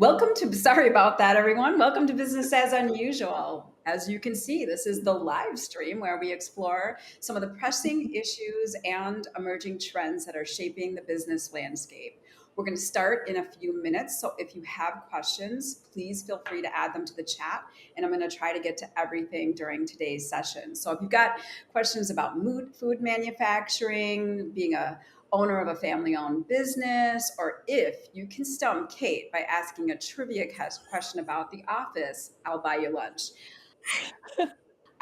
Sorry about that, everyone. Welcome to Business as Unusual. As you can see, this is the live stream where we explore some of the pressing issues and emerging trends that are shaping the business landscape. We're going to start in a few minutes. So if you have questions, please feel free to add them to the chat. And I'm going to try to get to everything during today's session. So if you've got questions about food manufacturing, being a owner of a family-owned business, or if you can stump Kate by asking a trivia question about The Office, I'll buy you lunch.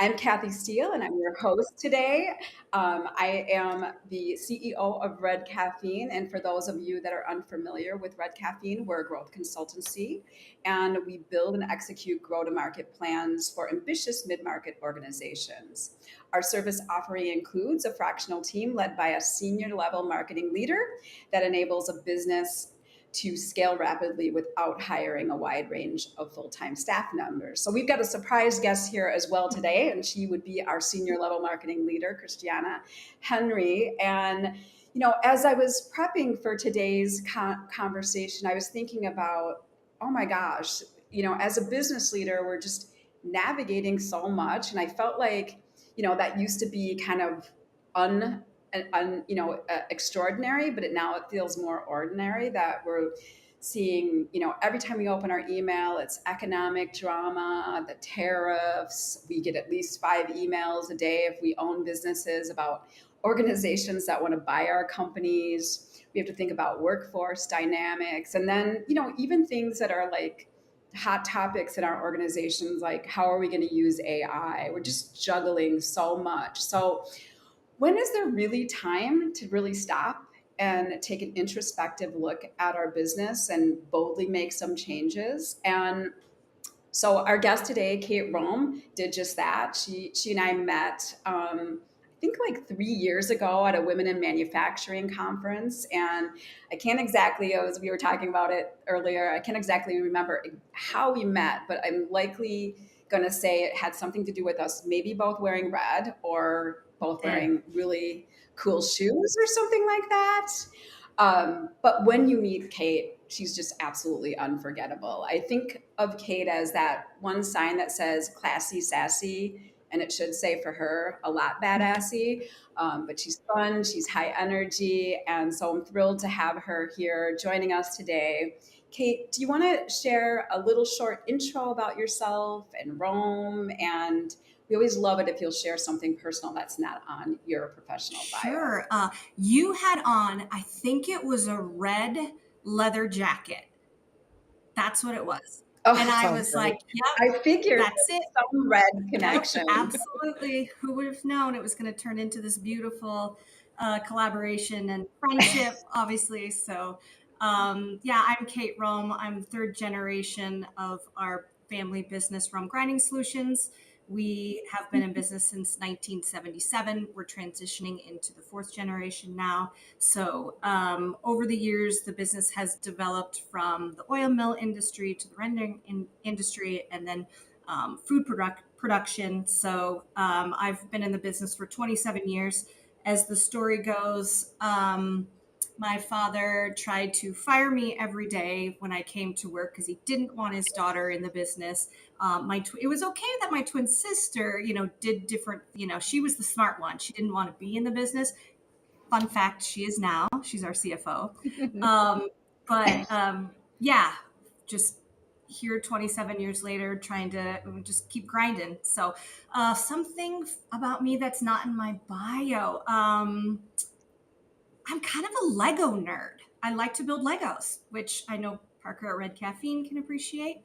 I'm Kathy Steele, and I'm your host today. I am the CEO of Red Caffeine, and for those of you that are unfamiliar with Red Caffeine, we're a growth consultancy, and we build and execute grow-to-market plans for ambitious mid-market organizations. Our service offering includes a fractional team led by a senior-level marketing leader that enables a business to scale rapidly without hiring a wide range of full-time staff members. So we've got a surprise guest here as well today, and she would be our senior level marketing leader, Christiana Henry. And as I was prepping for today's conversation, I was thinking about, oh my gosh, as a business leader, we're just navigating so much, and I felt like, that used to be kind of extraordinary, but now it feels more ordinary that we're seeing, every time we open our email, it's economic drama, the tariffs. We get at least 5 emails a day if we own businesses about organizations that want to buy our companies. We have to think about workforce dynamics. And then, even things that are like hot topics in our organizations, like how are we going to use AI? We're just juggling so much. So when is there really time to really stop and take an introspective look at our business and boldly make some changes? And so our guest today, Kate Rome, did just that. She and I met, I think like 3 years ago at a Women in Manufacturing conference. And I can't exactly, as we were talking about it earlier, I can't exactly remember how we met, but I'm likely going to say it had something to do with us maybe both wearing red or both wearing really cool shoes or something like that. But when you meet Kate, she's just absolutely unforgettable. I think of Kate as that one sign that says classy, sassy, and it should say for her a lot badassy. But she's fun, she's high energy. And so I'm thrilled to have her here joining us today. Kate, do you want to share a little short intro about yourself and Rome? And we always love it if you'll share something personal that's not on your professional bio. Sure. You had on, I think it was a red leather jacket. That's what it was. Oh, and I was great. like, yep, I figured that's it. Some red connection. Yep, absolutely. Who would have known it was going to turn into this beautiful collaboration and friendship, obviously. So, I'm Kate Rome. I'm third generation of our family business, Rome Grinding Solutions. We have been in business since 1977. We're transitioning into the 4th generation now. So over the years, the business has developed from the oil mill industry to the rendering industry, and then food production. So I've been in the business for 27 years. As the story goes, my father tried to fire me every day when I came to work because he didn't want his daughter in the business. It was okay that my twin sister, did different, she was the smart one. She didn't want to be in the business. Fun fact, she is now. She's our CFO. Just here 27 years later, trying to just keep grinding. So something about me that's not in my bio. I'm kind of a Lego nerd. I like to build Legos, which I know Parker at Red Caffeine can appreciate.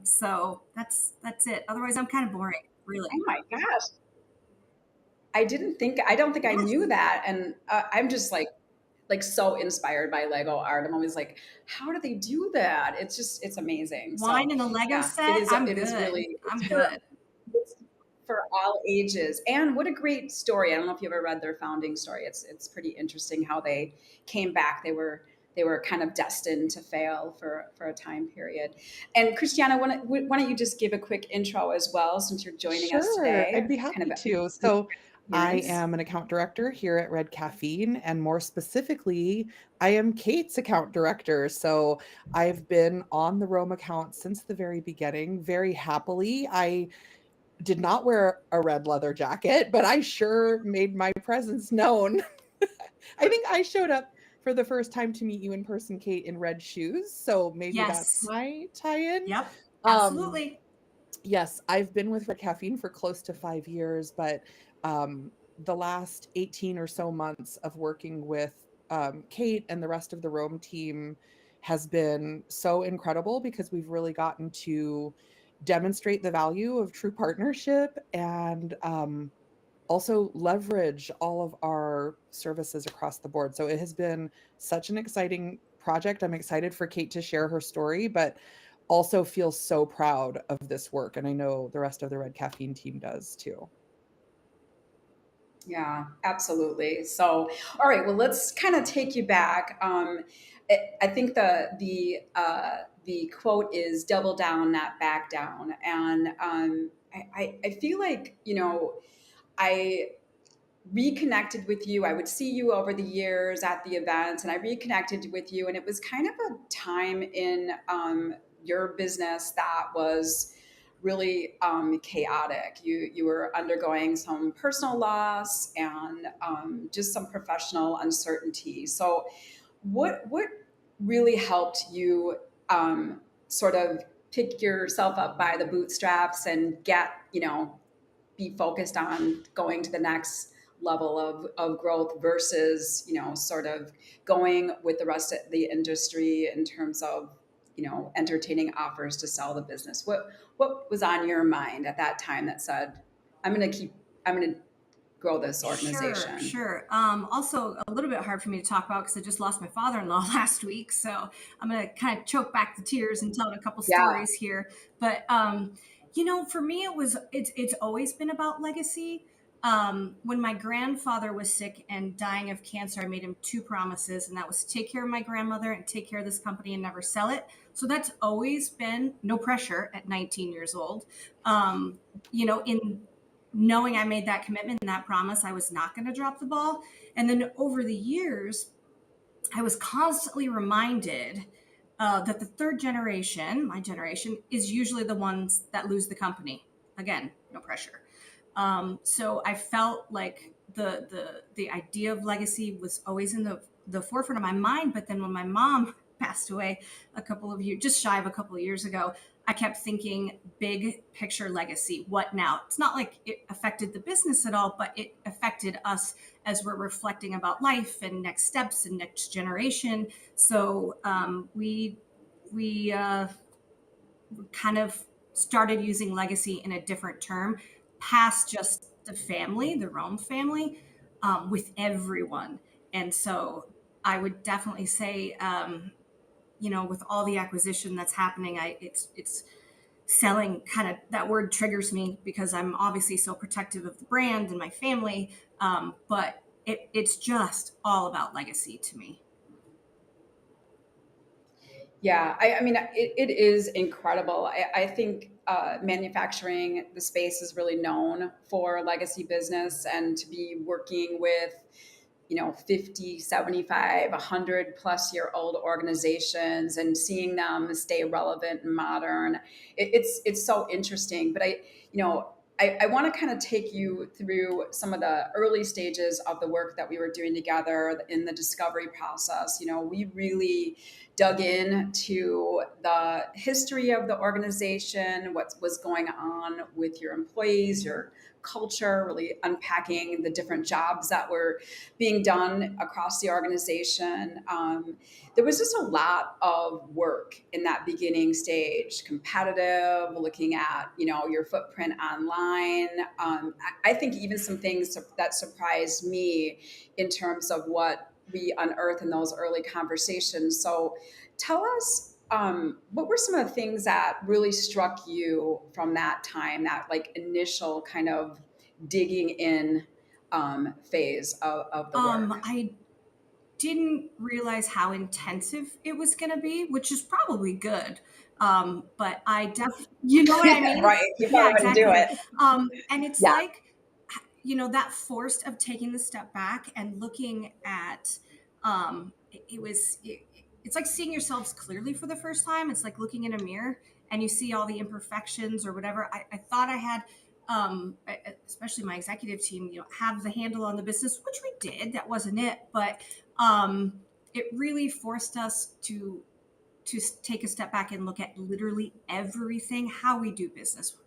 So that's it. Otherwise, I'm kind of boring, really. Oh my gosh. I don't think I knew that. And I'm just like so inspired by Lego art. I'm always like, how do they do that? It's amazing. Wine in a Lego set. I'm good. I'm good. It's for all ages. And what a great story. I don't know if you ever read their founding story. It's pretty interesting how they came back. They were kind of destined to fail for a time period. And Christiana, why don't you just give a quick intro as well, since you're joining us today? I'd be happy to. So I Yes. am an account director here at Red Caffeine, and more specifically, I am Kate's account director. So I've been on the Rome account since the very beginning, very happily. I did not wear a red leather jacket, but I sure made my presence known. I think I showed up for the first time to meet you in person, Kate, in red shoes. So maybe that's Yes. my tie-in. Yep. Um, Absolutely. yes, I've been with Red Caffeine for close to 5 years, but the last 18 or so months of working with Kate and the rest of the Rome team has been so incredible because we've really gotten to demonstrate the value of true partnership and also leverage all of our services across the board. So it has been such an exciting project. I'm excited for Kate to share her story, but also feel so proud of this work. And I know the rest of the Red Caffeine team does too. Yeah, absolutely. So, all right. Well, let's kind of take you back. I think the quote is "double down, not back down," and I feel like I reconnected with you. I would see you over the years at the events, and I reconnected with you. And it was kind of a time in your business that was really chaotic. You were undergoing some personal loss and just some professional uncertainty. So, what really helped you sort of pick yourself up by the bootstraps and get be focused on going to the next level of growth versus sort of going with the rest of the industry in terms of entertaining offers to sell the business? What was on your mind at that time that said, I'm going to grow this Sure, organization? sure. Also, a little bit hard for me to talk about because I just lost my father-in-law last week, so I'm gonna kind of choke back the tears and tell a couple Yeah. stories here. But for me, it's always been about legacy. When my grandfather was sick and dying of cancer, I made him two promises, and that was take care of my grandmother and take care of this company and never sell it. So that's always been no pressure at 19 years old. In knowing I made that commitment and that promise, I was not going to drop the ball. And then over the years, I was constantly reminded that the third generation, my generation, is usually the ones that lose the company. Again, no pressure. So I felt like the idea of legacy was always in the forefront of my mind. But then when my mom passed away a couple of years, just shy of a couple of years ago, I kept thinking big picture legacy. What now? It's not like it affected the business at all, but it affected us as we're reflecting about life and next steps and next generation. So we kind of started using legacy in a different term, past just the family, the Rome family, with everyone. And so I would definitely say, with all the acquisition that's happening, it's selling kind of that word triggers me because I'm obviously so protective of the brand and my family. But it's just all about legacy to me. Yeah, I mean, it is incredible. I think manufacturing, the space is really known for legacy business and to be working with, 50, 75, 100 plus year old organizations and seeing them stay relevant and modern. It's so interesting. But I want to kind of take you through some of the early stages of the work that we were doing together in the discovery process. We really dug into the history of the organization, what was going on with your employees, your culture, really unpacking the different jobs that were being done across the organization. There was just a lot of work in that beginning stage, competitive, looking at your footprint online. I think even some things that surprised me in terms of what we unearthed in those early conversations. So tell us, what were some of the things that really struck you from that time, that like initial kind of digging in phase of the work? I didn't realize how intensive it was going to be, which is probably good. But I definitely, you know what I mean? Right. You Yeah, probably wouldn't do exactly. it. And it's Yeah. like, that forced of taking the step back and looking at, it's like seeing yourselves clearly for the first time. It's like looking in a mirror and you see all the imperfections or whatever. I thought I had, especially my executive team, have the handle on the business, which we did. That wasn't it, but it really forced us to take a step back and look at literally everything, how we do business,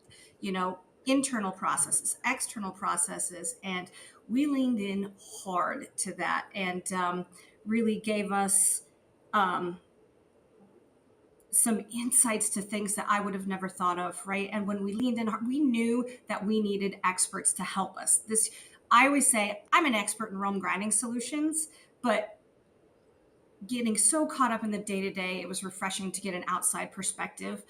internal processes, external processes. And we leaned in hard to that, and really gave us some insights to things that I would have never thought of. Right. And when we leaned in, we knew that we needed experts to help us. I always say I'm an expert in Rome grinding solutions, but getting so caught up in the day-to-day, it was refreshing to get an outside perspective.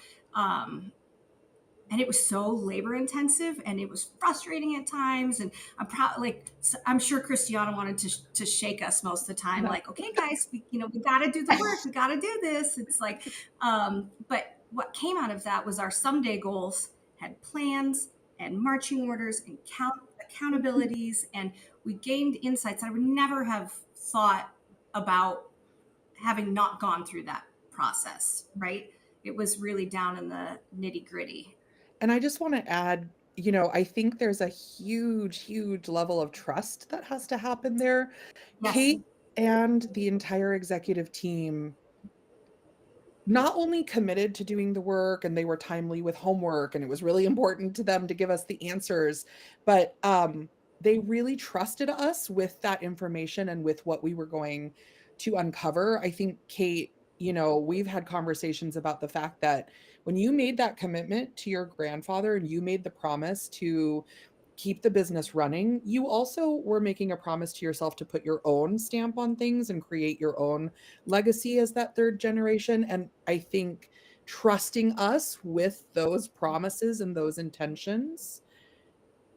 And it was so labor intensive and it was frustrating at times. And I'm sure Christiana wanted to shake us most of the time. Like, okay, guys, we got to do the work. We got to do this. It's like, but what came out of that was our someday goals had plans and marching orders and accountabilities. And we gained insights that I would never have thought about having not gone through that process, right? It was really down in the nitty gritty. And I just want to add, I think there's a huge, huge level of trust that has to happen there. Yes. Kate and the entire executive team not only committed to doing the work, and they were timely with homework, and it was really important to them to give us the answers, but they really trusted us with that information and with what we were going to uncover. I think, Kate, we've had conversations about the fact that when you made that commitment to your grandfather and you made the promise to keep the business running, you also were making a promise to yourself to put your own stamp on things and create your own legacy as that third generation. And I think trusting us with those promises and those intentions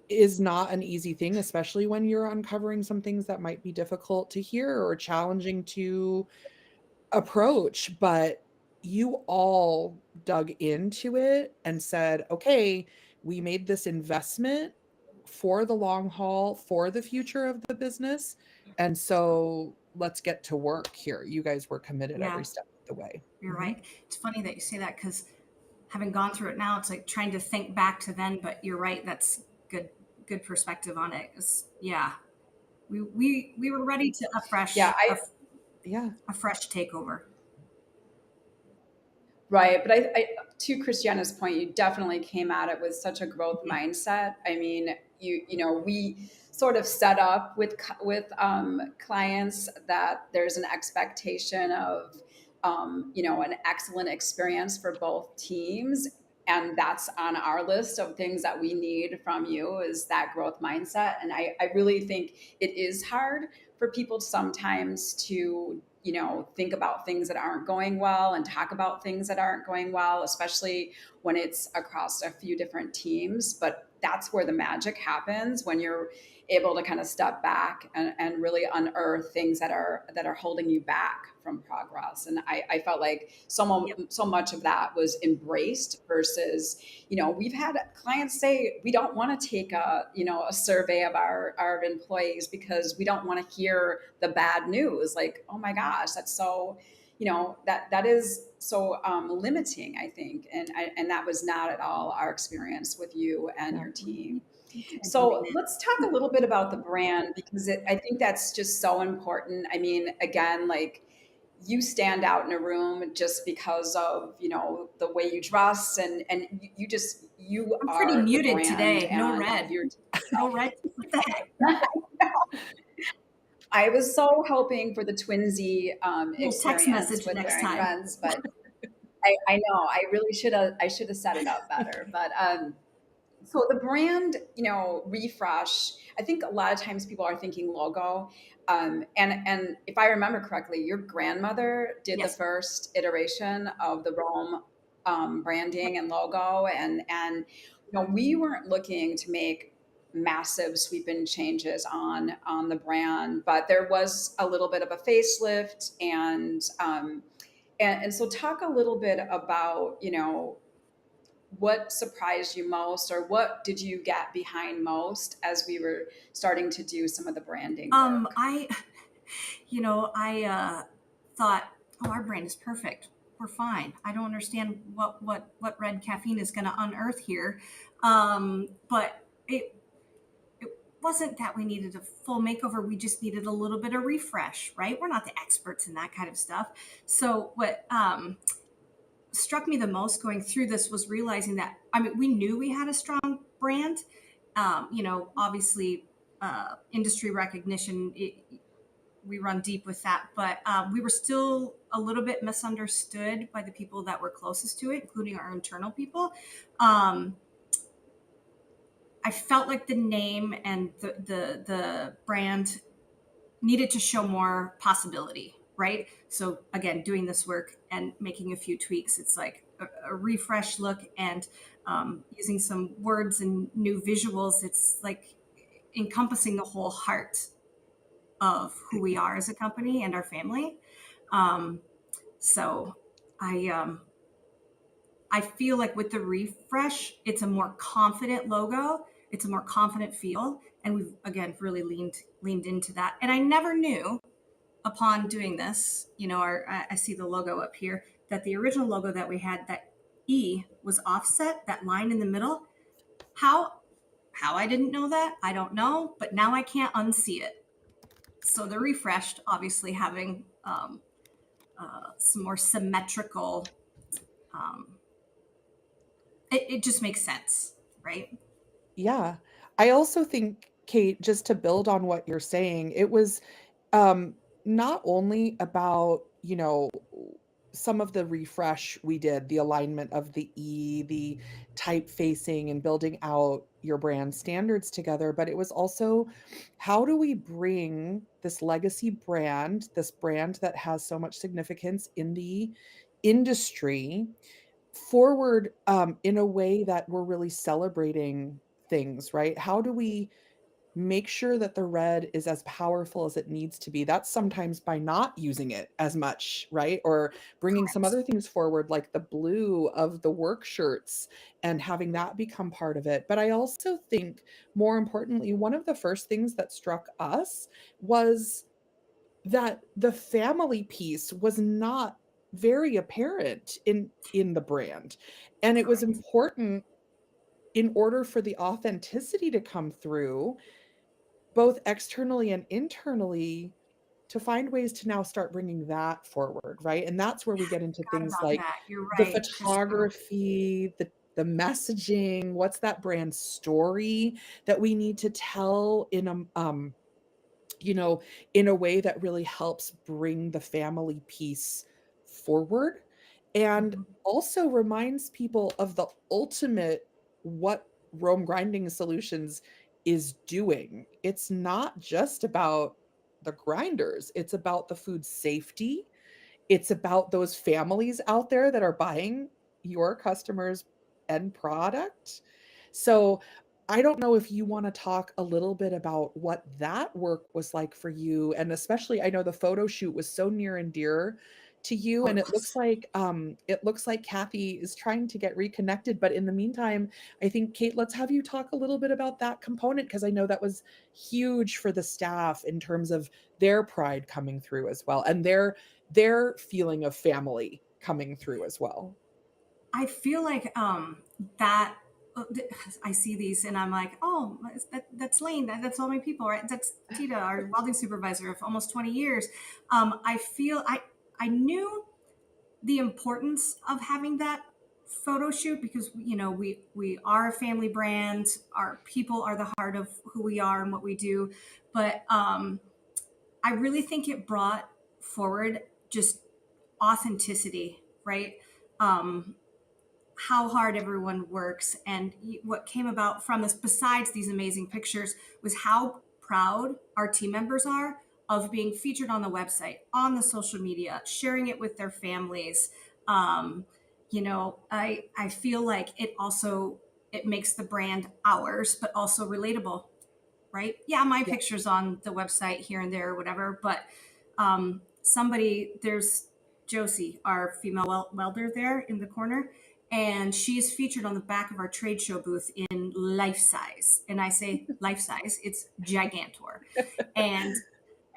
is not an easy thing, especially when you're uncovering some things that might be difficult to hear or challenging to approach. But you all dug into it and said, okay, we made this investment for the long haul, for the future of the business. And so let's get to work here. You guys were committed every step of the way. You're right. It's funny that you say that, because having gone through it now, it's like trying to think back to then, but you're right. That's good perspective on it. Yeah. We were ready to a fresh takeover. Right. But I to Christiana's point, you definitely came at it with such a growth mindset. I mean, we sort of set up with clients that there's an expectation of, an excellent experience for both teams. And that's on our list of things that we need from you, is that growth mindset. And I really think it is hard for people sometimes to think about things that aren't going well and talk about things that aren't going well, especially when it's across a few different teams. But that's where the magic happens, when you're able to kind of step back and really unearth things that are holding you back from progress. And I felt like so much of that was embraced versus, we've had clients say, we don't want to take a survey of our employees because we don't want to hear the bad news. Like, oh my gosh, that's so, that is so limiting, I think. And that was not at all our experience with you and your team. So let's talk a little bit about the brand, because I think that's just so important. I mean, again, like, you stand out in a room just because of, the way you dress, and you I'm are pretty muted brand, today. No red. No red. I was so hoping for the twinsy experience text message with next wearing time. Friends, but I know I really should have set it up better. But so the brand, refresh, I think a lot of times people are thinking logo. And if I remember correctly, your grandmother did the first iteration of the Rome branding and logo. And we weren't looking to make massive sweeping changes on the brand, but there was a little bit of a facelift. And so talk a little bit about, what surprised you most, or what did you get behind most as we were starting to do some of the branding work? I thought, oh, our brand is perfect. We're fine. I don't understand what red caffeine is going to unearth here. But it wasn't that we needed a full makeover. We just needed a little bit of refresh, right? We're not the experts in that kind of stuff. So what struck me the most going through this was realizing that, I mean, we knew we had a strong brand. Obviously, industry recognition, we run deep with that, but we were still a little bit misunderstood by the people that were closest to it, including our internal people. I felt like the name and the brand needed to show more possibility, right? So again, doing this work and making a few tweaks, it's like a refresh look, and using some words and new visuals. It's like encompassing the whole heart of who we are as a company and our family. Um, so I feel like with the refresh, it's a more confident logo. It's a more confident feel, and we've again really leaned into that. And I never knew upon doing this, I see the logo up here, that the original logo that we had, that E was offset, that line in the middle. How I didn't know that, I don't know, but now I can't unsee it. So the refreshed, obviously having some more symmetrical, um, it just makes sense, right? Yeah. I also think, Kate, just to build on what you're saying, it was um, not only about, some of the refresh we did, the alignment of the E, the typefacing, and building out your brand standards together, but it was also how do we bring this legacy brand, this brand that has so much significance in the industry, forward in a way that we're really celebrating things, right? How do we make sure that the red is as powerful as it needs to be? That's sometimes by not using it as much, right? Or bringing some Correct. other things forward, like the blue of the work shirts and having that become part of it. But I also think, more importantly, one of the first things that struck us was that the family piece was not very apparent in the brand, and it was Correct. important in order for the authenticity to come through both externally and internally, to find ways to now start bringing that forward, right? And that's where we get into Forgot things about like that. You're the right. Just photography, the messaging, what's that brand story that we need to tell in a you know, in a way that really helps bring the family piece forward, and mhm. also reminds people of the ultimate what Rome Grinding Solutions is doing. It's not just about the grinders, it's about the food safety, it's about those families out there that are buying your customers' end product. So, I don't know if you wanna talk a little bit about what that work was like for you, and especially I know the photo shoot was so near and dear to you, Oh, and it was. it looks like Kathy is trying to get reconnected, but in the meantime, I think, Kate, let's have you talk a little bit about that component, because I know that was huge for the staff in terms of their pride coming through as well, and their feeling of family coming through as well. I feel like that I see these and I'm like, oh, that's Lane. That's all my people, right? That's Tita, our welding supervisor of almost 20 years. I feel I knew the importance of having that photo shoot because we are a family brand. Our people are the heart of who we are and what we do. But I really think it brought forward just authenticity, right? Um, how hard everyone works, and what came about from this, besides these amazing pictures, was how proud our team members are of being featured on the website, on the social media, sharing it with their families. I feel like it makes the brand ours, but also relatable, right? Yeah, my Yeah. picture's on the website here and there or whatever, but there's Josie, our female welder there in the corner, and she is featured on the back of our trade show booth in life size. And I say life size, it's gigantor. And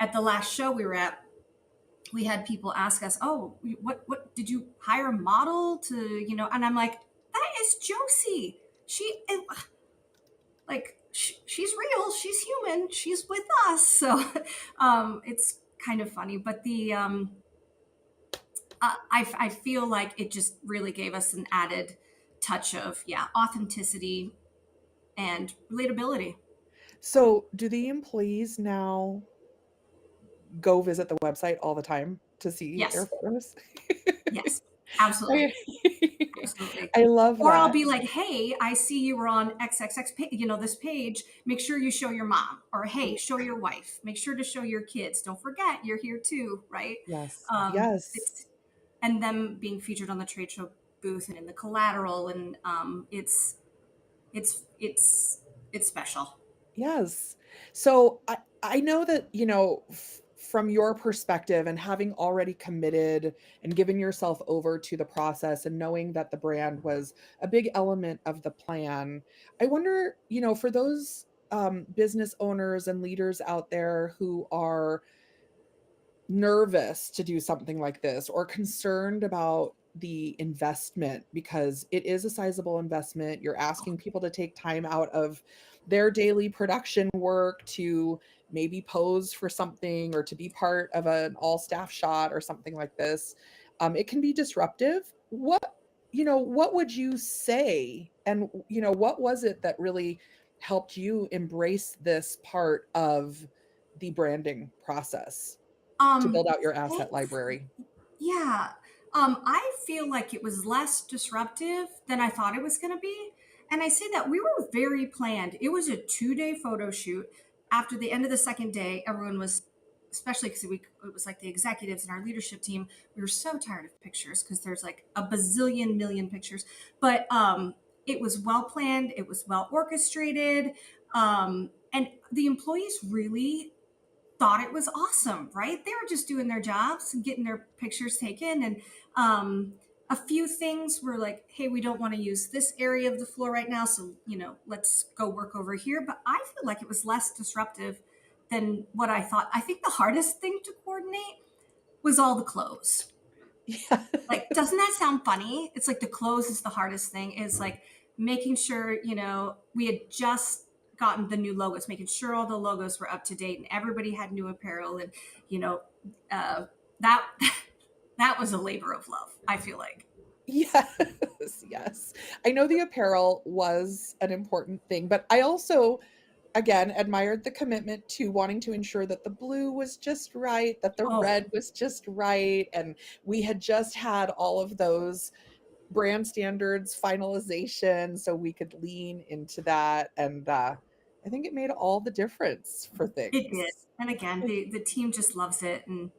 at the last show we were at, we had people ask us, "Oh, what did you hire a model to, you know?" And I'm like, "That is Josie. She's real. She's human. She's with us." So it's kind of funny, but I feel like it just really gave us an added touch of, yeah, authenticity and relatability. So, do the employees now go visit the website all the time to see their Yes, photos? yes, I absolutely. Absolutely. I love Or I'll that. be like, "Hey, I see you were on XXX page, you know, this page. Make sure you show your mom." Or, "Hey, show your wife. Make sure to show your kids. Don't forget you're here too," right? Yes. Yes. It's and them being featured on the trade show booth and in the collateral, and it's it's it's special. Yes. So I know that, from your perspective and having already committed and given yourself over to the process and knowing that the brand was a big element of the plan, I wonder, for those business owners and leaders out there who are nervous to do something like this or concerned about the investment because it is a sizable investment. You're asking people to take time out of their daily production work to maybe pose for something or to be part of an all staff shot or something like this. It can be disruptive. What would you say? And, what was it that really helped you embrace this part of the branding process? To build out your asset Thankfully, library. yeah. I feel like it was less disruptive than I thought it was going to be. And I say that we were very planned. It was a 2-day photo shoot. After the end of the second day, everyone was, especially because it was like the executives and our leadership team, we were so tired of pictures because there's like a bazillion million pictures. But it was well planned, it was well orchestrated. And the employees really thought it was awesome, right? They were just doing their jobs and getting their pictures taken. And a few things were like, "Hey, we don't want to use this area of the floor right now. So, let's go work over here." But I feel like it was less disruptive than what I thought. I think the hardest thing to coordinate was all the clothes. Yeah. Like, doesn't that sound funny? It's like the clothes is the hardest thing, is like making sure, we had just gotten the new logos, making sure all the logos were up to date and everybody had new apparel. And, you know, uh, that, that was a labor of love, I feel like. Yes, yes. I know the apparel was an important thing, but I also, again, admired the commitment to wanting to ensure that the blue was just right, that the Oh, red was just right, and we had just had all of those brand standards finalization so we could lean into that, and, I think it made all the difference for it did. things. And again, the team just loves it. And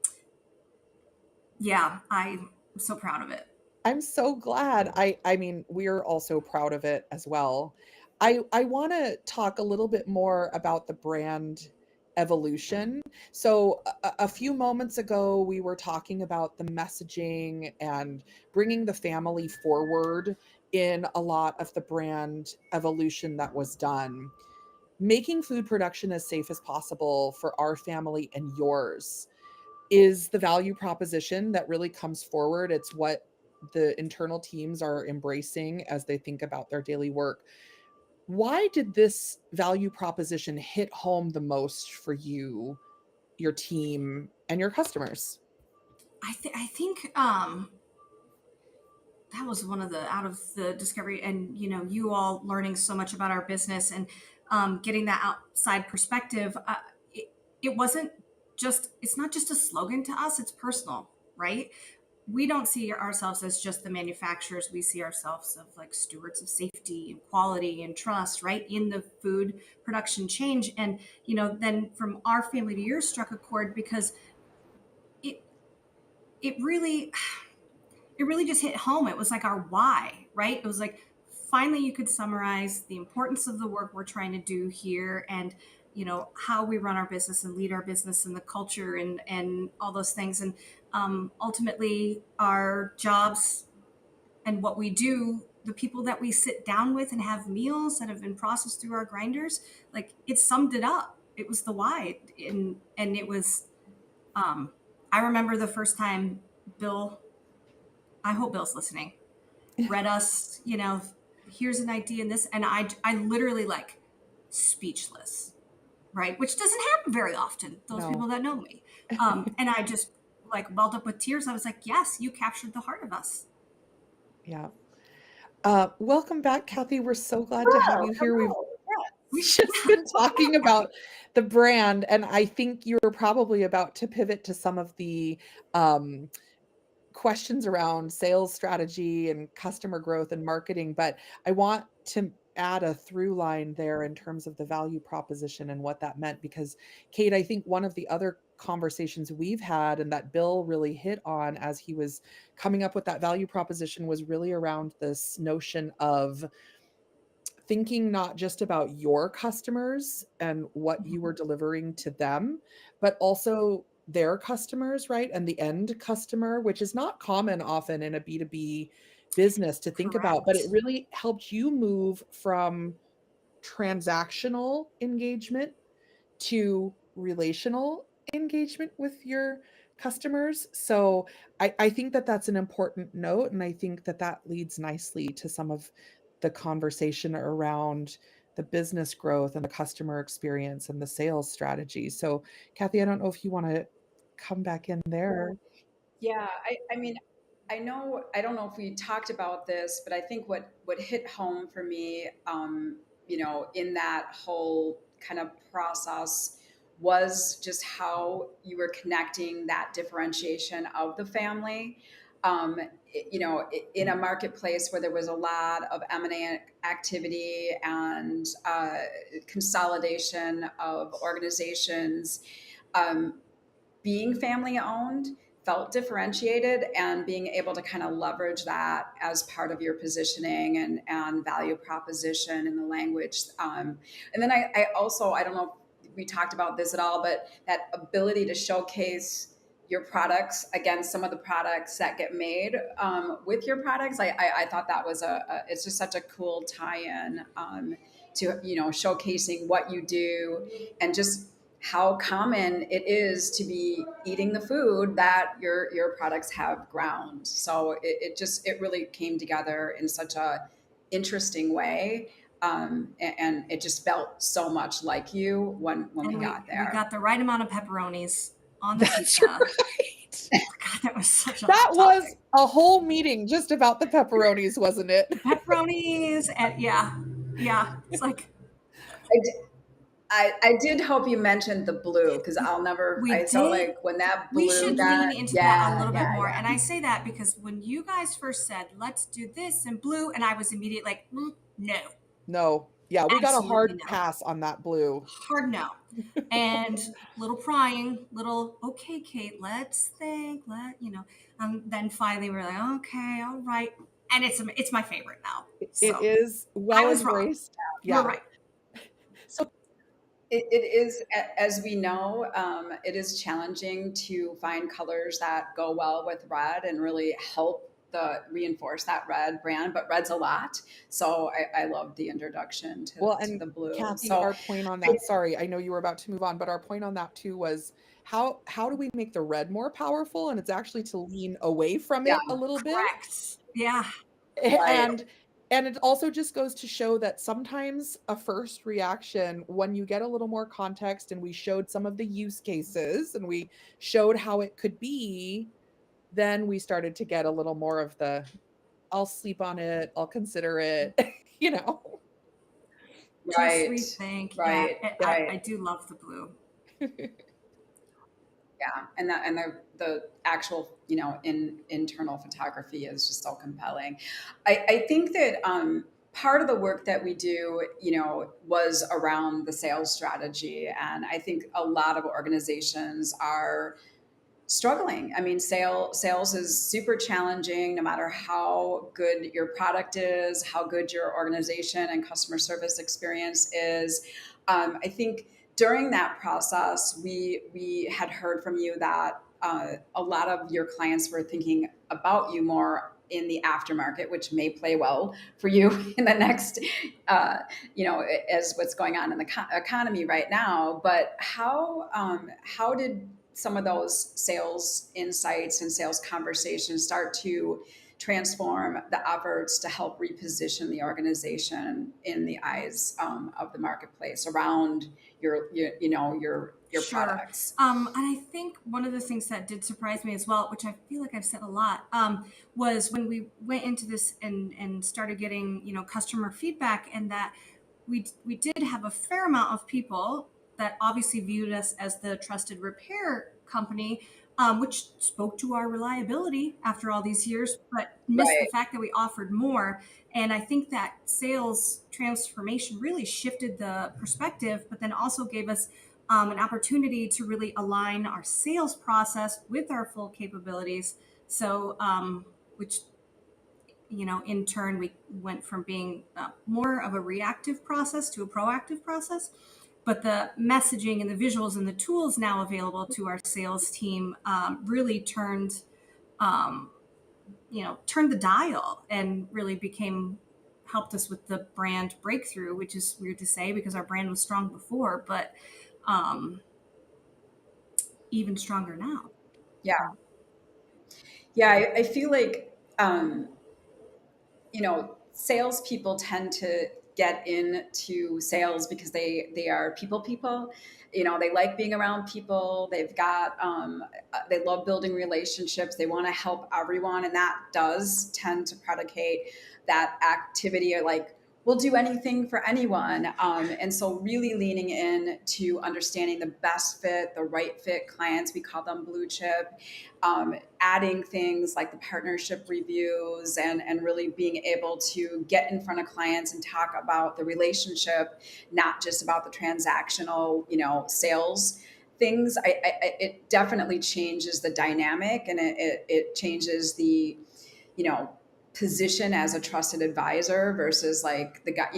yeah, I'm so proud of it. I'm so glad. I mean, we're also proud of it as well. I wanna talk a little bit more about the brand evolution. So a few moments ago, we were talking about the messaging and bringing the family forward in a lot of the brand evolution that was done. Making food production as safe as possible for our family and yours is the value proposition that really comes forward. It's what the internal teams are embracing as they think about their daily work. Why did this value proposition hit home the most for you, your team, and your customers? I think that was one of the out of the discovery, and you all learning so much about our business and getting that outside perspective. It wasn't just, it's not just a slogan to us, it's personal, right? We don't see ourselves as just the manufacturers. We see ourselves of like stewards of safety and quality and trust, right, in the food production change. And then from our family to yours struck a chord because it it really it really just hit home. It was like our why, right? It was like finally you could summarize the importance of the work we're trying to do here, and how we run our business and lead our business and the culture and all those things. And ultimately our jobs and what we do, the people that we sit down with and have meals that have been processed through our grinders, like it summed it up. It was the why. And it was, I remember the first time Bill, I hope Bill's listening, read us, here's an idea in this. And I literally like speechless, right? Which doesn't happen very often, those No. people that know me. And I just like welled up with tears. I was like, yes, you captured the heart of us. Yeah. Welcome back, Kathy. We're so glad to have you here. We've just been talking about the brand, and I think you're probably about to pivot to some of the questions around sales strategy and customer growth and marketing, but I want to add a through line there in terms of the value proposition and what that meant, because Kate, I think one of the other conversations we've had and that Bill really hit on as he was coming up with that value proposition was really around this notion of thinking not just about your customers and what you were delivering to them, but also their customers, right? And the end customer, which is not common often in a B2B business to think about, but it Correct. really helped you move from transactional engagement to relational engagement with your customers. So I think that that's an important note. And I think that that leads nicely to some of the conversation around the business growth and the customer experience and the sales strategy. So, Kathy, I don't know if you want to come back in there. Yeah, I mean, I don't know if we talked about this, but I think what hit home for me, in that whole kind of process was just how you were connecting that differentiation of the family. In a marketplace where there was a lot of M&A activity and consolidation of organizations, um, being family owned felt differentiated, and being able to kind of leverage that as part of your positioning and value proposition in the language. And then I also, I don't know if we talked about this at all, but that ability to showcase your products against some of the products that get made with your products. I thought that was it's just such a cool tie-in to, showcasing what you do and just how common it is to be eating the food that your products have ground. So it really came together in such a interesting way, and it just felt so much like you when we And got we there. got the right amount of pepperonis on the That's pizza. right. God, that was such a That hot was topic. a whole meeting just about the pepperonis, wasn't it? Pepperonis and yeah. It's like I did hope you mentioned the blue, because we I felt did. like when that We blue should got, lean into that a yeah, little bit yeah, more. yeah. And I say that because when you guys first said, let's do this in blue, and I was immediately like, no, No. Yeah, we got a absolutely hard no. pass on that blue. Hard no. And little prying, okay, Kate, let's think, then finally we're like, okay, all right. And it's my favorite now. It So is I well was wrong. embraced. You were Yeah. right. So it is, as we know, it is challenging to find colors that go well with red and really help the reinforce that red brand, but red's a lot. So I love the introduction Well, to and the blue. Kathy, So our point on I, that, sorry, I know you were about to move on, but our point on that too was how do we make the red more powerful? And it's actually to lean away from yeah, it a little bit. Correct. Yeah. right. And it also just goes to show that sometimes a first reaction, when you get a little more context and we showed some of the use cases and we showed how it could be, then we started to get a little more of the I'll sleep on it, I'll consider it, you know. Just Right, rethink. Yeah. right, I right. do love the blue. Yeah, and the actual, internal photography is just so compelling. I think that part of the work that we do, was around the sales strategy, and I think a lot of organizations are struggling. I mean, sales is super challenging no matter how good your product is, how good your organization and customer service experience is. I think during that process, we had heard from you that a lot of your clients were thinking about you more in the aftermarket, which may play well for you in the next, as what's going on in the economy right now. But how did some of those sales insights and sales conversations start to transform the efforts to help reposition the organization in the eyes of the marketplace around your Sure. products? And I think one of the things that did surprise me as well, which I feel like I've said a lot, was when we went into this and started getting, customer feedback, and that we did have a fair amount of people that obviously viewed us as the trusted repair company, which spoke to our reliability after all these years, but missed the Right. fact that we offered more. And I think that sales transformation really shifted the perspective, but then also gave us an opportunity to really align our sales process with our full capabilities. So, which, in turn, we went from being more of a reactive process to a proactive process. But the messaging and the visuals and the tools now available to our sales team really um, turned the dial and really helped us with the brand breakthrough, which is weird to say because our brand was strong before, but um, even stronger now. Yeah. Yeah. I feel like, salespeople tend to get into sales because they are people. They like being around people. They love building relationships. They want to help everyone, and that does tend to predicate that activity. Or like, we'll do anything for anyone. And so really leaning in to understanding the best fit, the right fit clients. We call them blue chip. Adding things like the partnership reviews and really being able to get in front of clients and talk about the relationship, not just about the transactional, sales things. It definitely changes the dynamic, and it changes the, position as a trusted advisor versus like the guy,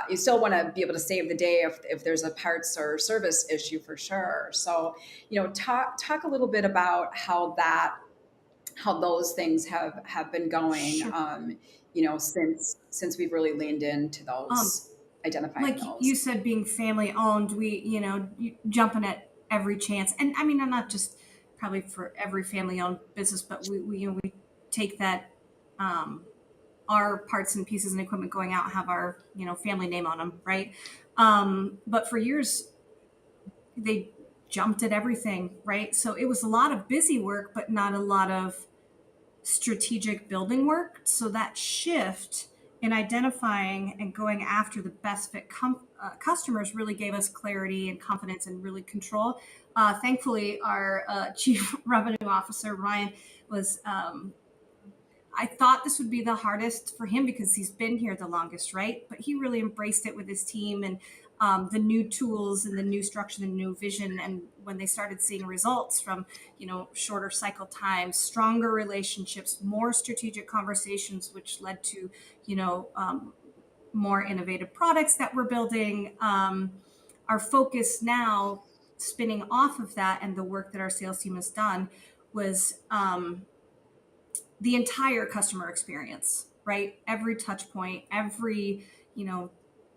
you still want to be able to save the day if there's a parts or service issue for sure. So, talk a little bit about how those things have been going, Sure. since we've really leaned into those, identifying Like those. you said, being family owned, we, jumping at every chance. And I mean, I'm not just probably for every family owned business, but we take that, our parts and pieces and equipment going out have our, family name on them. Right. But for years, they jumped at everything. Right. So it was a lot of busy work, but not a lot of strategic building work. So that shift in identifying and going after the best fit customers really gave us clarity and confidence and really control. Thankfully, our chief revenue officer, Ryan, was, I thought this would be the hardest for him because he's been here the longest, right? But he really embraced it with his team and the new tools and the new structure, the new vision. And when they started seeing results from, shorter cycle times, stronger relationships, more strategic conversations, which led to, more innovative products that we're building. Our focus now, spinning off of that and the work that our sales team has done, was the entire customer experience, right? Every touch point, every,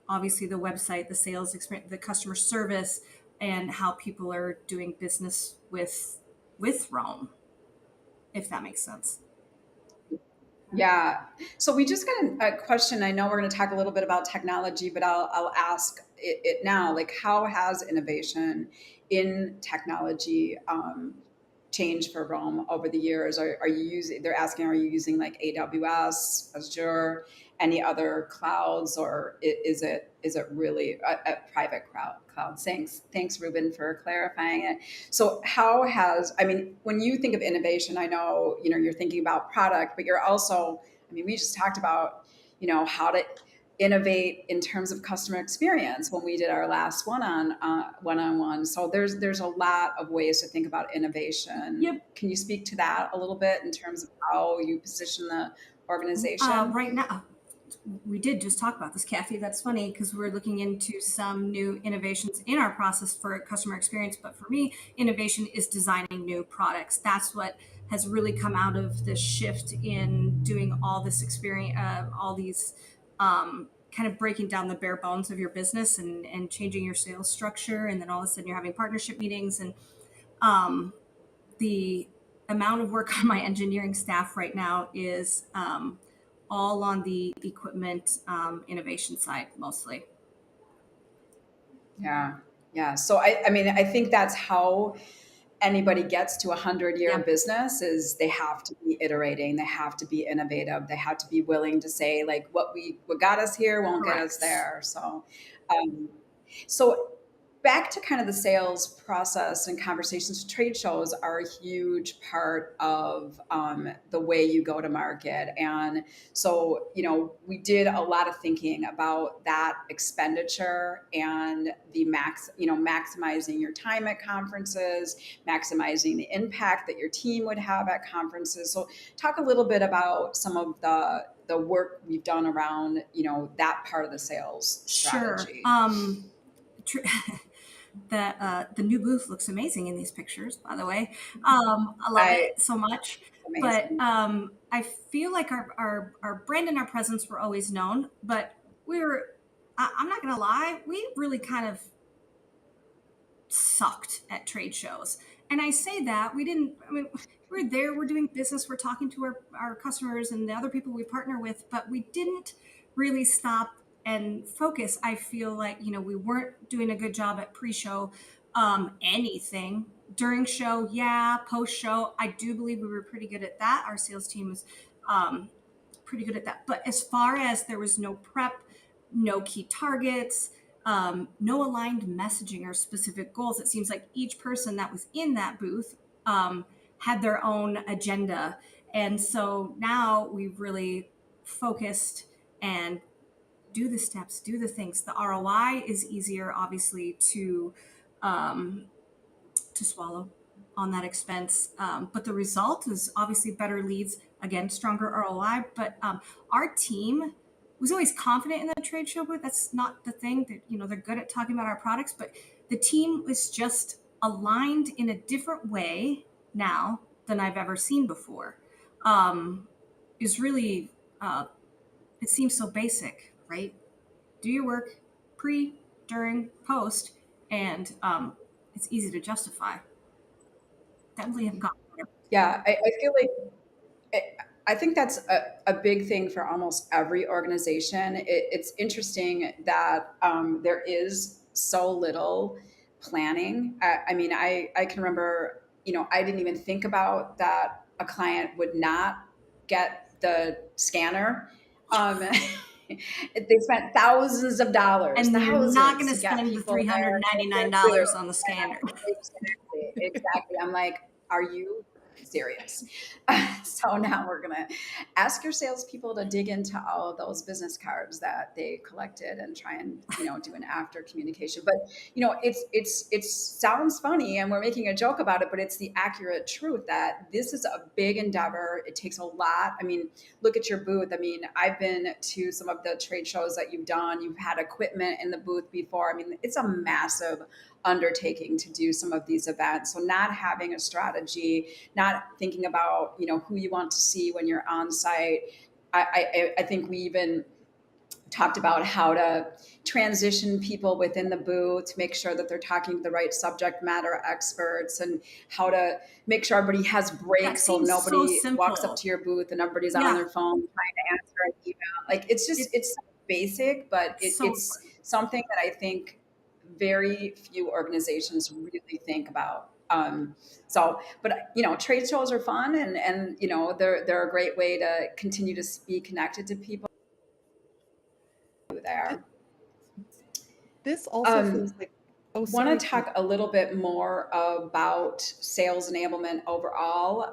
obviously the website, the sales experience, the customer service, and how people are doing business with Rome, if that makes sense. Yeah. So we just got a question. I know we're going to talk a little bit about technology, but I'll ask it now. Like, how has innovation in technology changed for Rome over the years? Are you using? They're asking, are you using like AWS, Azure, any other clouds, or is it really a private cloud? Thanks, Ruben, for clarifying it. So I mean, when you think of innovation, I know, you're thinking about product, but you're also, I mean, we just talked about, how to innovate in terms of customer experience when we did our last one-on-one. So there's a lot of ways to think about innovation. Yep. Can you speak to that a little bit in terms of how you position the organization? Right now, we did just talk about this, Kathy. That's funny because we're looking into some new innovations in our process for customer experience. But for me, innovation is designing new products. That's what has really come out of this shift in doing all this experience, all these kind of breaking down the bare bones of your business and changing your sales structure. And then all of a sudden you're having partnership meetings, and the amount of work on my engineering staff right now is all on the equipment innovation side mostly. Yeah. Yeah. So I mean, I think that's how anybody gets to a 100-year Yeah. business is they have to be iterating, they have to be innovative, they have to be willing to say like what got us here won't get us Correct. there. Um, so back to kind of the sales process and conversations. Trade shows are a huge part of the way you go to market. And so, we did a lot of thinking about that expenditure and the maximizing your time at conferences, maximizing the impact that your team would have at conferences. So talk a little bit about some of the work we've done around, that part of the sales strategy. Sure. The new booth looks amazing in these pictures, by the way. I love it so much. But Amazing. I feel like our brand and our presence were always known, but I'm not going to lie, we really kind of sucked at trade shows. And I say that I mean, we're there, we're doing business, we're talking to our customers and the other people we partner with, but we didn't really stop and focus. I feel like, we weren't doing a good job at pre-show anything. During show, yeah. Post show, I do believe we were pretty good at that. Our sales team was pretty good at that. But as far as there was no prep, no key targets, no aligned messaging or specific goals, it seems like each person that was in that booth had their own agenda. And so now we've really focused and do the steps, do the things. The ROI is easier, obviously, to swallow on that expense. But the result is obviously better leads, again, stronger ROI. But our team was always confident in the trade show booth. That's not the thing that, they're good at talking about our products, but the team was just aligned in a different way now than I've ever seen before. Is really, it seems so basic, right? Do your work pre, during, post, and it's easy to justify. Definitely have gotten better. Yeah, I feel like I think that's a big thing for almost every organization. It's interesting that there is so little planning. I mean, I can remember, I didn't even think about that a client would not get the scanner. They spent thousands of dollars, And you're not thousands going to to get spend the people there to their $399 booth. on the scanner. Exactly, exactly. I'm like, are you serious? So now we're gonna ask your salespeople to dig into all of those business cards that they collected and try and do an after communication. But it sounds funny and we're making a joke about it, but it's the accurate truth that this is a big endeavor. It takes a lot. I mean, look at your booth. I mean, I've been to some of the trade shows that you've done. You've had equipment in the booth before. I mean, it's a massive undertaking to do some of these events. So not having a strategy, not thinking about who you want to see when you're on site. I think we even talked about how to transition people within the booth to make sure that they're talking to the right subject matter experts, and how to make sure everybody has breaks so nobody walks up to your booth and everybody's on their phone trying to answer an email. Like it's basic, but it's something that I think very few organizations really think about. But trade shows are fun, and they're a great way to continue to be connected to people there. This also feels like, oh, Want sorry. to talk a little bit more about sales enablement overall.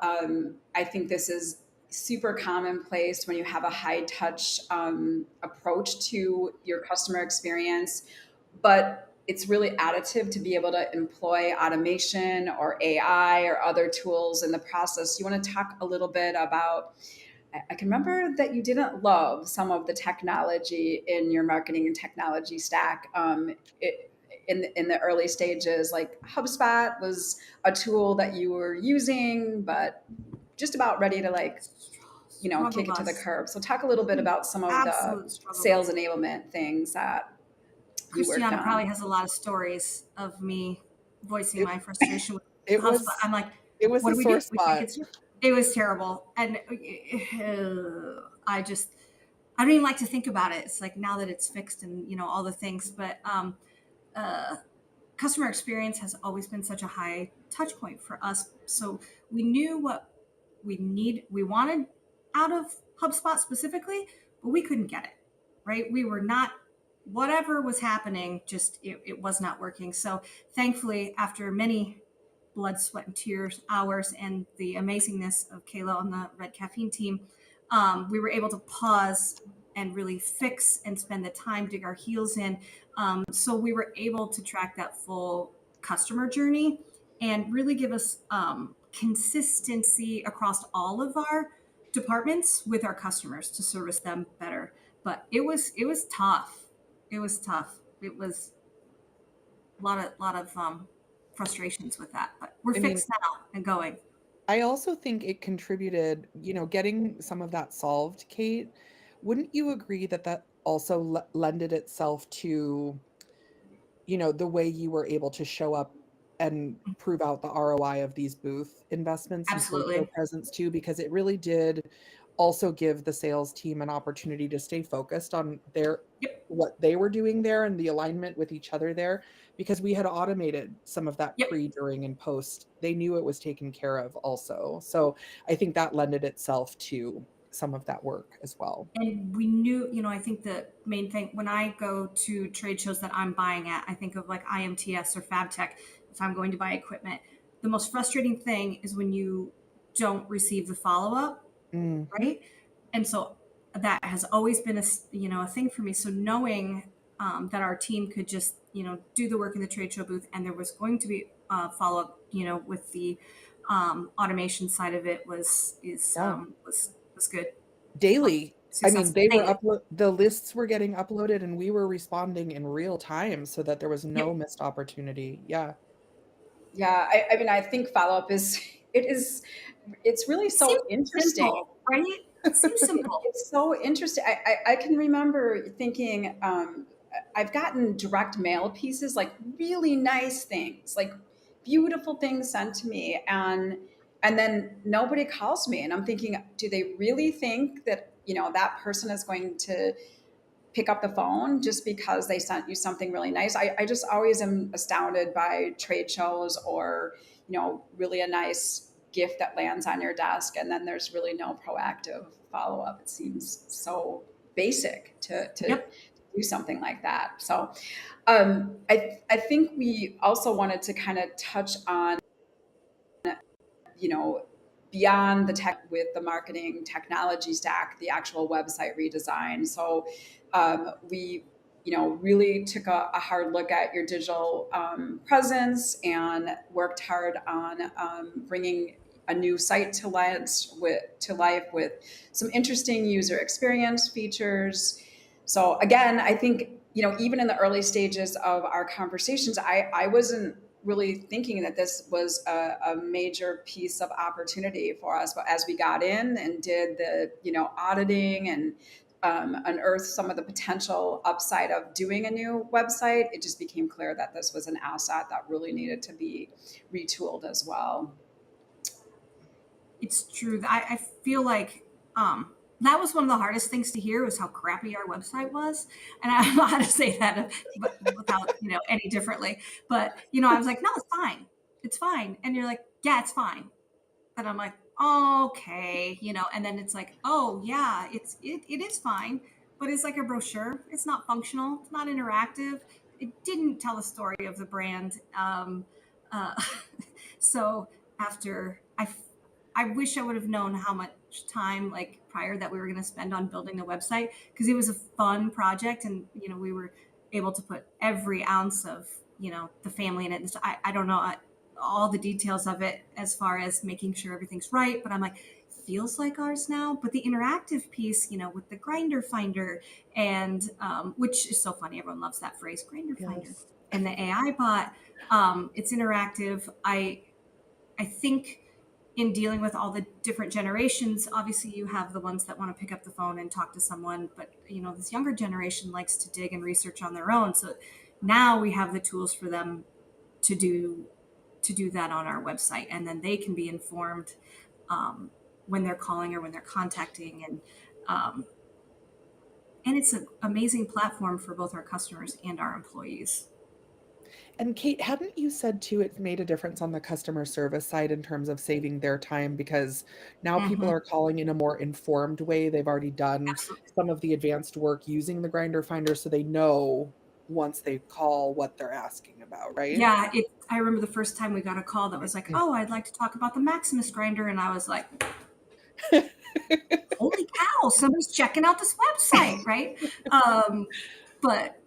I think this is super commonplace when you have a high touch approach to your customer experience, but it's really additive to be able to employ automation or AI or other tools in the process. You want to talk a little bit about, I can remember that you didn't love some of the technology in your marketing and technology stack. In the early stages, like HubSpot was a tool that you were using, but just about ready to Struggle kick it to the bus. curb. So talk a little bit about some of the Absolute struggle sales bus. enablement things that you worked Christiana on. probably has a lot of stories of me voicing It, my frustration with it HubSpot. was I'm like, it was what a do we sore do? We can't spot. get started. It was terrible. And I don't even like to think about it. It's like now that it's fixed and, all the things, but, uh, customer experience has always been such a high touch point for us. So we knew what we wanted out of HubSpot specifically, but we couldn't get it, right? We were not, whatever was happening, just it was not working. So thankfully, after many blood, sweat, and tears hours and the amazingness of Kayla on the Red Caffeine team, we were able to pause and really fix and spend the time, dig our heels in. So we were able to track that full customer journey and really give us consistency across all of our departments with our customers to service them better. But it was tough. It was tough. It was a lot of frustrations with that. But we're I mean, fixed now and going. I also think it contributed, getting some of that solved, Kate. Wouldn't you agree that that also lended itself to, the way you were able to show up and prove out the ROI of these booth investments and trade show Absolutely. presence too? Because it really did also give the sales team an opportunity to stay focused on Yep. what they were doing there and the alignment with each other there, because we had automated some of that Yep. pre, during, and post. They knew it was taken care of also. So I think that lended itself to some of that work as well. And we knew, I think the main thing when I go to trade shows that I'm buying at, I think of like IMTS or FabTech if I'm going to buy equipment. The most frustrating thing is when you don't receive the follow up, Mm, right? And so that has always been a thing for me. So knowing that our team could just do the work in the trade show booth, and there was going to be follow up, with the automation side of it yeah. was good. Daily. I mean, Successful they were daily. the lists were getting uploaded and we were responding in real time so that there was no Yep. missed opportunity. Yeah. Yeah, I mean, I think follow up it is, it's really Seems so interesting. simple, right? Seems simple. It's so interesting. I can remember thinking, I've gotten direct mail pieces, like really nice things, like beautiful things sent to me, and then nobody calls me, and I'm thinking, do they really think that that person is going to pick up the phone just because they sent you something really nice? I just always am astounded by trade shows, or really a nice gift that lands on your desk and then there's really no proactive follow-up. It seems so basic to Yep. do something like that. So I think we also wanted to kind of touch on, you know, beyond the tech with the marketing technology stack, the actual website redesign. So we, really took a hard look at your digital presence and worked hard on bringing a new site to life with some interesting user experience features. So again, I think even in the early stages of our conversations, I wasn't really thinking that this was a major piece of opportunity for us. But as we got in and did the auditing and unearthed some of the potential upside of doing a new website, it just became clear that this was an asset that really needed to be retooled as well. It's true. I feel like that was one of the hardest things to hear was how crappy our website was. And I don't know how to say that but without, any differently. But, I was like, no, it's fine. It's fine. And you're like, yeah, it's fine. And I'm like, okay, and then it's like, oh yeah, it is fine, but it's like a brochure. It's not functional. It's not interactive. It didn't tell the story of the brand. Uh, so after I wish I would have known how much time like prior that we were going to spend on building the website because it was a fun project and we were able to put every ounce of the family in it. And so I don't know all the details of it as far as making sure everything's right, but I'm like, feels like ours now. But the interactive piece, with the grinder finder and which is so funny, everyone loves that phrase, grinder finder, Yes. and the AI bot, it's interactive. I think in dealing with all the different generations, obviously you have the ones that want to pick up the phone and talk to someone, but this younger generation likes to dig and research on their own. So now we have the tools for them to do that on our website, and then they can be informed when they're calling or when they're contacting, and it's an amazing platform for both our customers and our employees. And Kate, hadn't you said too, it made a difference on the customer service side in terms of saving their time because now people Mm-hmm. are calling in a more informed way. They've already done Absolutely. some of the advanced work using the grinder finder, so they know once they call what they're asking about, right? Yeah, I remember the first time we got a call that was like, "Oh, I'd like to talk about the Maximus grinder," and I was like, "Holy cow, somebody's checking out this website, right?" But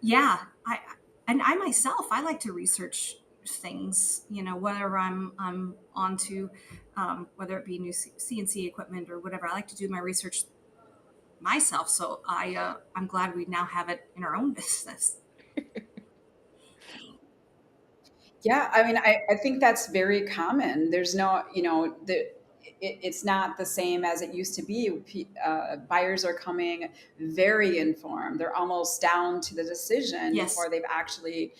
yeah, I myself, I like to research things, whether I'm onto, whether it be new CNC equipment or whatever. I like to do my research myself, so I'm glad we now have it in our own business. Yeah, I mean, I think that's very common. There's no, it's not the same as it used to be. Buyers are coming very informed. They're almost down to the decision Yes. before they've actually,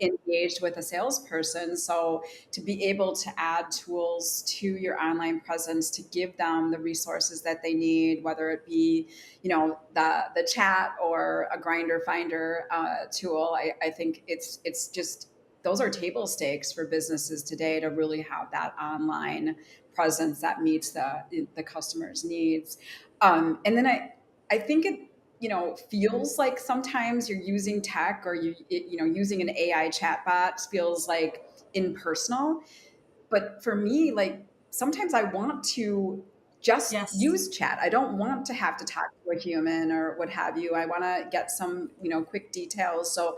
engaged with a salesperson. So to be able to add tools to your online presence to give them the resources that they need, whether it be, the chat or a grinder finder tool, I think it's just those are table stakes for businesses today to really have that online presence that meets the customer's needs. And then I think it feels like sometimes you're using tech or using an AI chatbot feels like impersonal. But for me, like sometimes I want to just Yes. use chat. I don't want to have to talk to a human or what have you. I want to get some quick details. So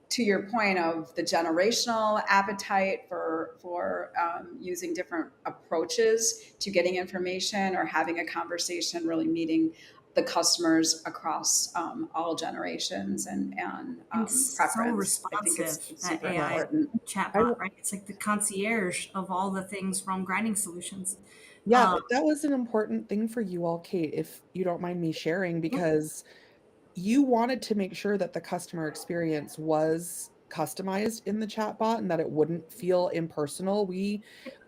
to your point of the generational appetite for using different approaches to getting information or having a conversation, really meeting the customers across all generations and And so preference. I think responsive, it's that super Yeah. AI important. I chatbot, right? It's like the concierge of all the things from grinding solutions. Yeah, Um, that was an important thing for you all, Kate, if you don't mind me sharing, yeah, because you wanted to make sure that the customer experience was customized in the chatbot and that it wouldn't feel impersonal. We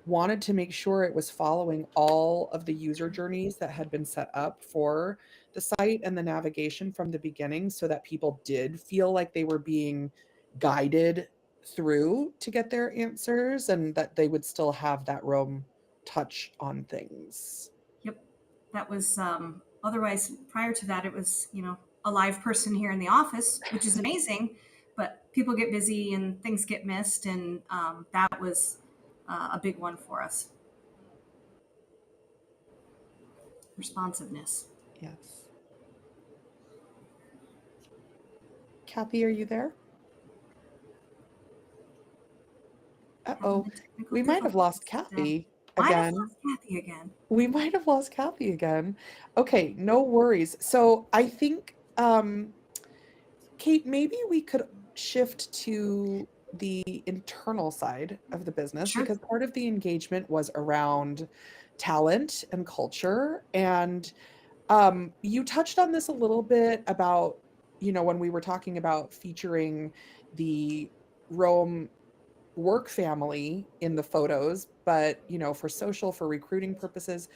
wanted to make sure it was following all of the user journeys that had been set up for the site and the navigation from the beginning so that people did feel like they were being guided through to get their answers and that they would still have that Roam touch on things. yep. That was otherwise prior to that it was, a live person here in the office, which is amazing, but people get busy and things get missed, and that was a big one for us. Responsiveness. Yes. Kathy, are you there? Having Uh-oh. the technical We might have lost difficulties today. Kathy Might have again. lost Kathy again. We might have lost Kathy again. Okay, no worries. So I think, Kate, maybe we could shift to the internal side of the business Sure. because part of the engagement was around talent and culture. And you touched on this a little bit about, when we were talking about featuring the Rome work family in the photos, but for social, for recruiting purposes,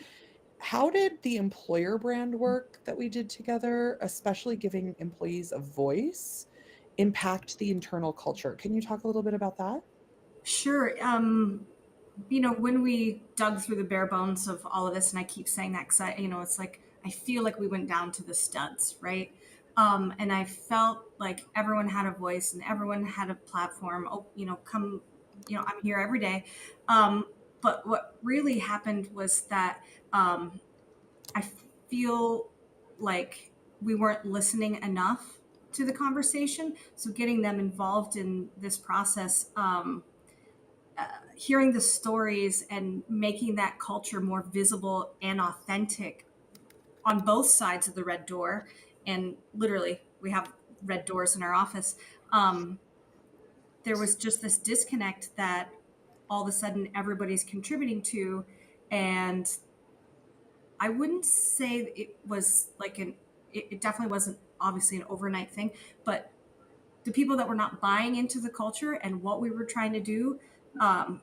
how did the employer brand work that we did together, especially giving employees a voice, impact the internal culture? Can you talk a little bit about that? Sure. When we dug through the bare bones of all of this, and I keep saying that because it's like I feel like we went down to the studs, right? And I felt like everyone had a voice and everyone had a platform. Oh, come, I'm here every day. But what really happened was that I feel like we weren't listening enough to the conversation. So getting them involved in this process. Hearing the stories and making that culture more visible and authentic on both sides of the red door, and literally we have red doors in our office. There was just this disconnect that all of a sudden everybody's contributing to. And I wouldn't say it was like it definitely wasn't obviously an overnight thing, but the people that were not buying into the culture and what we were trying to do, um,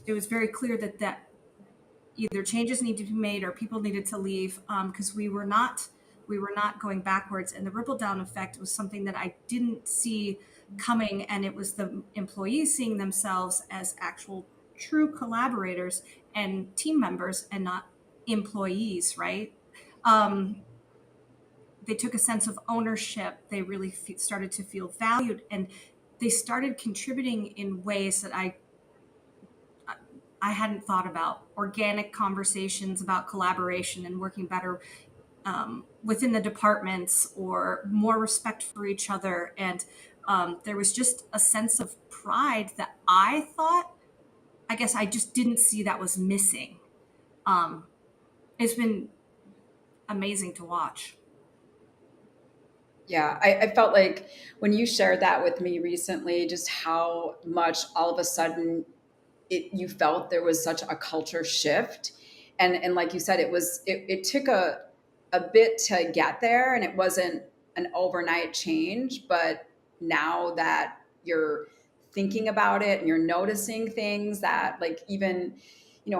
it was very clear that either changes needed to be made or people needed to leave, because we were not going backwards, and the ripple down effect was something that I didn't see coming, and it was the employees seeing themselves as actual true collaborators and team members and not employees, right? um, they took a sense of ownership. They really started to feel valued, and they started contributing in ways that I hadn't thought about. Organic conversations about collaboration and working better within the departments, or more respect for each other. And there was just a sense of pride that I thought, I guess I just didn't see that was missing. Um, it's been amazing to watch. Yeah, I felt like when you shared that with me recently, just how much all of a sudden you felt there was such a culture shift. And like you said, it took a bit to get there, and it wasn't an overnight change. But now that you're thinking about it and you're noticing things that, like, even,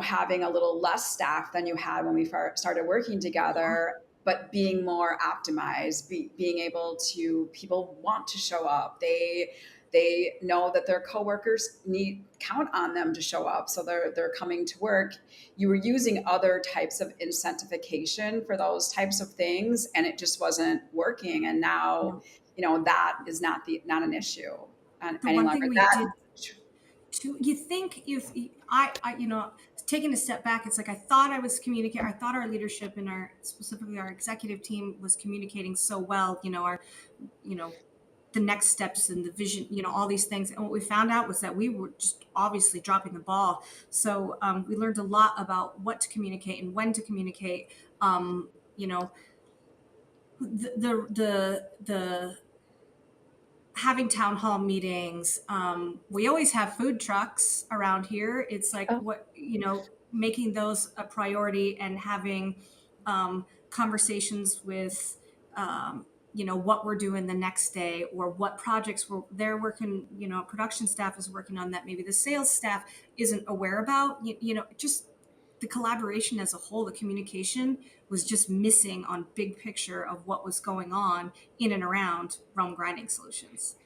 having a little less staff than you had when we started working together, but being more optimized, being able to, people want to show up. They know that their coworkers need count on them to show up, so they're coming to work. You were using other types of incentivification for those types of things, and it just wasn't working. And now, No. that is not an issue The any one longer. thing we That did to, you think if taking a step back, it's like I thought I was communicating. I thought our leadership and specifically our executive team was communicating so well. You know, the next steps and the vision. All these things. And what we found out was that we were just obviously dropping the ball. So we learned a lot about what to communicate and when to communicate. Um, you know, the having town hall meetings. We always have food trucks around here. It's like, oh, making those a priority and having conversations with, what we're doing the next day, or what projects they're working, production staff is working on that maybe the sales staff isn't aware about. Just the collaboration as a whole, the communication was just missing on big picture of what was going on in and around Rome Grinding Solutions.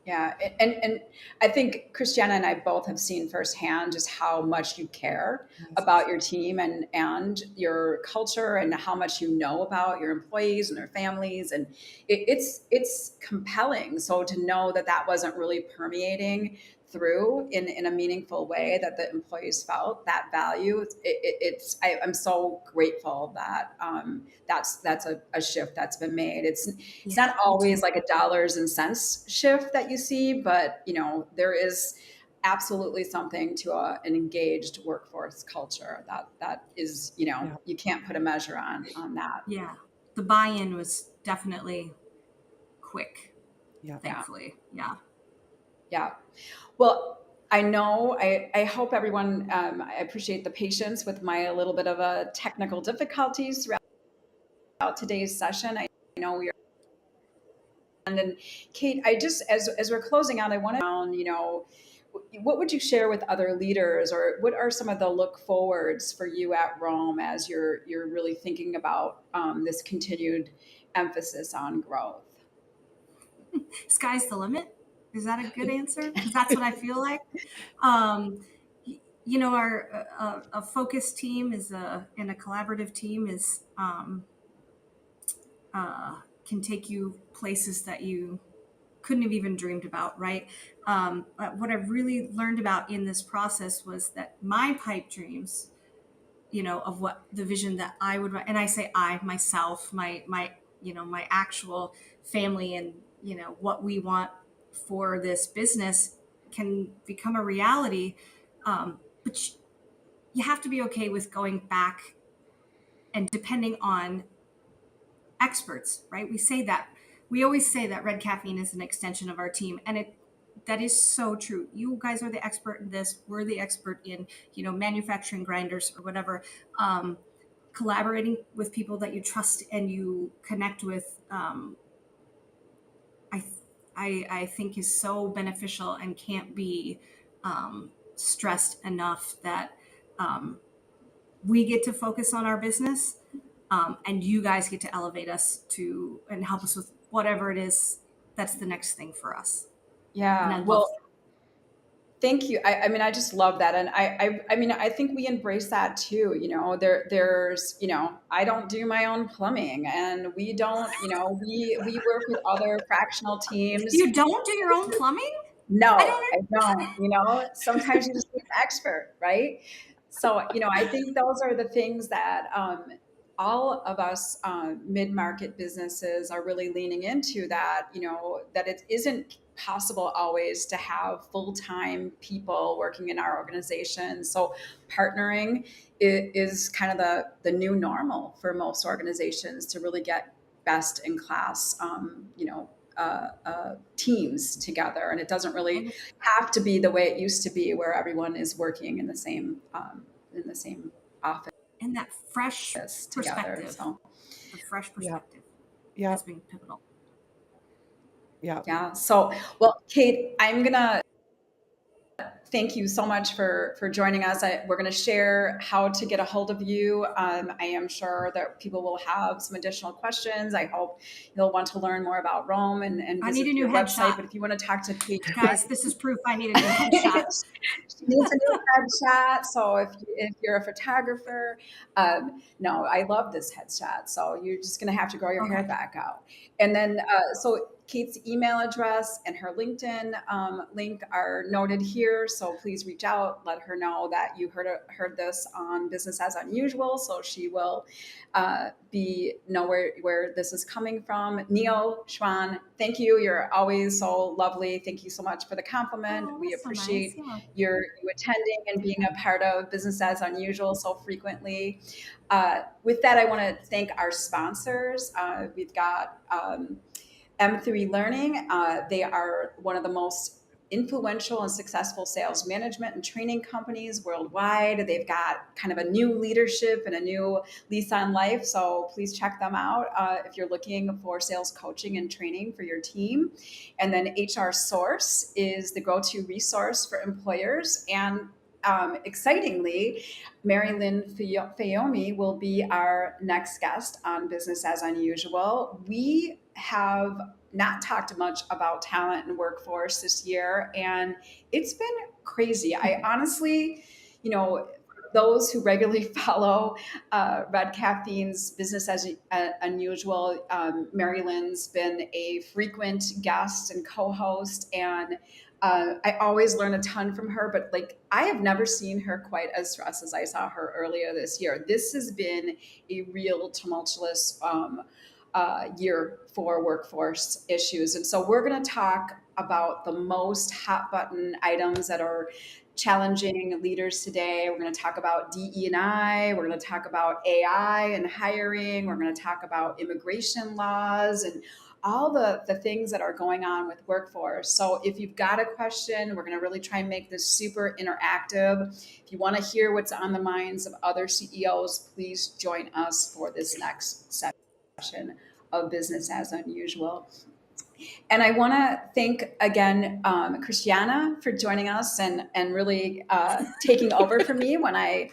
yeah, and I think Christiana and I both have seen firsthand just how much you care Yes. about your team and your culture, and how much you know about your employees and their families, and it's compelling. So to know that that wasn't really permeating through in a meaningful way, that the employees felt that value, I'm so grateful that that's a shift that's been made. It's Yeah, not me too. always like a dollars and cents shift that you see, but there is absolutely something to an engaged workforce culture that is, Yeah. you can't put a measure on that. Yeah, the buy-in was definitely quick, Yeah. Yeah. thankfully. Yeah. Yeah. Well, I know, I hope everyone, I appreciate the patience with my little bit of a technical difficulties throughout today's session. I know we are. And then, Kate, I just, as we're closing out, I want to, what would you share with other leaders, or what are some of the look forwards for you at Rome as you're really thinking about this continued emphasis on growth? Sky's the limit. Is that a good answer? Because that's what I feel like. Um, our a focus team is and a collaborative team is can take you places that you couldn't have even dreamed about, right? What I've really learned about in this process was that my pipe dreams, of what the vision that I would, and I say I, myself, my actual family, and what we want for this business can become a reality. But you have to be okay with going back and depending on experts, right? We always say that red caffeine is an extension of our team, and That is so true. You guys are the expert in this. We're the expert in, manufacturing grinders or whatever. Collaborating with people that you trust and you connect with, I, I think is so beneficial and can't be stressed enough that we get to focus on our business, and you guys get to elevate us to and help us with whatever it is that's the next thing for us. And I Yeah. love Well, that. thank you. I mean, I just love that. And I mean, I think we embrace that too. There's, I don't do my own plumbing, and we don't, we work with other fractional teams. You don't do your own plumbing? I No, don't I don't. Sometimes you just need an expert, right? So, I think those are the things that all of us mid-market businesses are really leaning into, that, that it isn't possible always to have full-time people working in our organization. So partnering is kind of the new normal for most organizations to really get best in class, teams together. And it doesn't really understand. have to be the way it used to be, where everyone is working in the same office And that fresh together. perspective, So the fresh Yeah. perspective Yeah. has been pivotal. Yeah. yeah. So, well, Kate, I'm gonna thank you so much for joining us. We're going to share how to get a hold of you. I am sure that people will have some additional questions. I hope you'll want to learn more about Rome and I need visit a new your website. headshot. But if you want to talk to Kate, Guys, this is proof I need a new headshot. she needs a new headshot. So if you're a photographer, no, I love this headshot. So you're just going to have to grow your hair Okay. back out. And then, so Kate's email address and her LinkedIn link are noted here. So please reach out, let her know that you heard this on Business as Unusual. So she will know where this is coming from. Neil Schwan, thank you. You're always so lovely. Thank you so much for the compliment. Oh, We that's so nice. appreciate Yeah. you attending and being a part of Business as Unusual so frequently. With that, I want to thank our sponsors. We've got M3 Learning. They are one of the most influential and successful sales management and training companies worldwide. They've got kind of a new leadership and a new lease on life. So please check them out if you're looking for sales coaching and training for your team. And then HR Source is the go-to resource for employers. And excitingly, Mary Lynn Fayomi will be our next guest on Business as Unusual. We have not talked much about talent and workforce this year, and it's been crazy. I honestly, those who regularly follow Red Caffeine's Business as Unusual, Mary Lynn's been a frequent guest and co-host, and I always learn a ton from her. But like, I have never seen her quite as stressed as I saw her earlier this year. This has been a real tumultuous year for workforce issues. And so we're going to talk about the most hot button items that are challenging leaders today. We're going to talk about DE&I. We're going to talk about AI and hiring. We're going to talk about immigration laws and all the things that are going on with workforce. So if you've got a question, we're going to really try and make this super interactive. If you want to hear what's on the minds of other CEOs, please join us for this next session of Business as Unusual. And I want to thank again Christiana for joining us and really taking over for me when I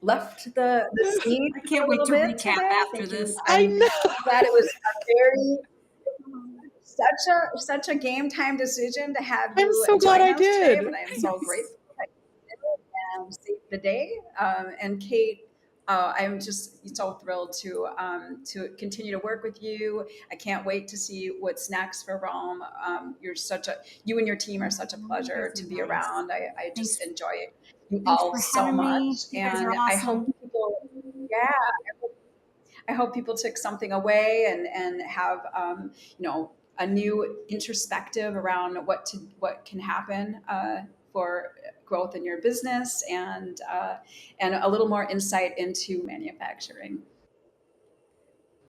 left the scene I for can't a wait little to bit recap today. after Thank you. this. I I'm know. glad it was a very such a game time decision to have I'm you so glad join I us today, did. but I am so grateful that you did it and saved the day. And Kate, I'm just so thrilled to continue to work with you. I can't wait to see what's next for Rome. You and your team are such a Oh, you pleasure guys to are be nice. around. I Thanks. just enjoy you Thanks all for so having me. much, You guys are and awesome. yeah, I hope people took something away and have a new introspective around what can happen for growth in your business and a little more insight into manufacturing.